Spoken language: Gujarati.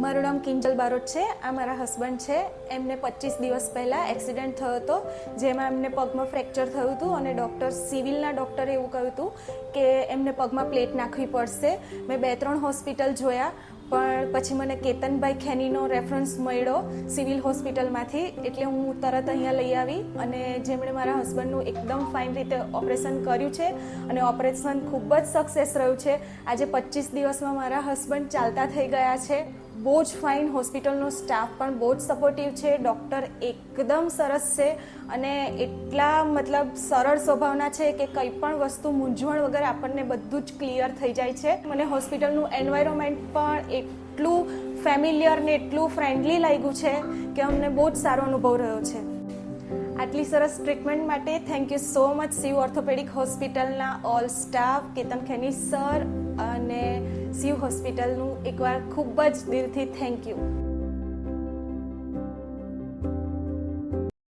મારું નામ કિંજલ બારોટ છે. આ મારા હસબન્ડ છે. એમને 25 દિવસ પહેલાં એક્સિડન્ટ થયો હતો, જેમાં એમને પગમાં ફ્રેક્ચર થયું હતું અને સિવિલના ડૉક્ટરે એવું કહ્યું હતું કે એમને પગમાં પ્લેટ નાખવી પડશે. મેં 2-3 હોસ્પિટલ જોયા, પણ પછી મને કેતનભાઈ ખેનીનો રેફરન્સ મળ્યો સિવિલ હોસ્પિટલમાંથી, એટલે હું તરત અહીંયા લઈ આવી અને જેમણે મારા હસબન્ડનું એકદમ ફાઇન રીતે ઓપરેશન કર્યું છે અને ઓપરેશન ખૂબ જ સક્સેસ રહ્યું છે. આજે 25 દિવસમાં મારા હસબન્ડ ચાલતા થઈ ગયા છે. બહુ જ ફાઇન. હોસ્પિટલનો સ્ટાફ પણ બહુ જ સપોર્ટિવ છે. ડૉક્ટર એકદમ સરસ છે અને એટલા સરળ સ્વભાવના છે કે કંઈ પણ વસ્તુ મૂંઝવણ વગર આપણને બધું જ ક્લિયર થઈ જાય છે. મને હોસ્પિટલનું એન્વાયરમેન્ટ પણ એટલું ફેમિલિયર ને એટલું ફ્રેન્ડલી લાગ્યું છે કે અમને બહુ જ સારો અનુભવ રહ્યો છે. આટલી સરસ ટ્રીટમેન્ટ માટે thank you so much Shiv orthopaedic હોસ્પિટલના all staff, Ketan Kheni sir અને શિવ હોસ્પિટલનું એકવાર ખૂબ જ દિલથી થેન્ક યુ.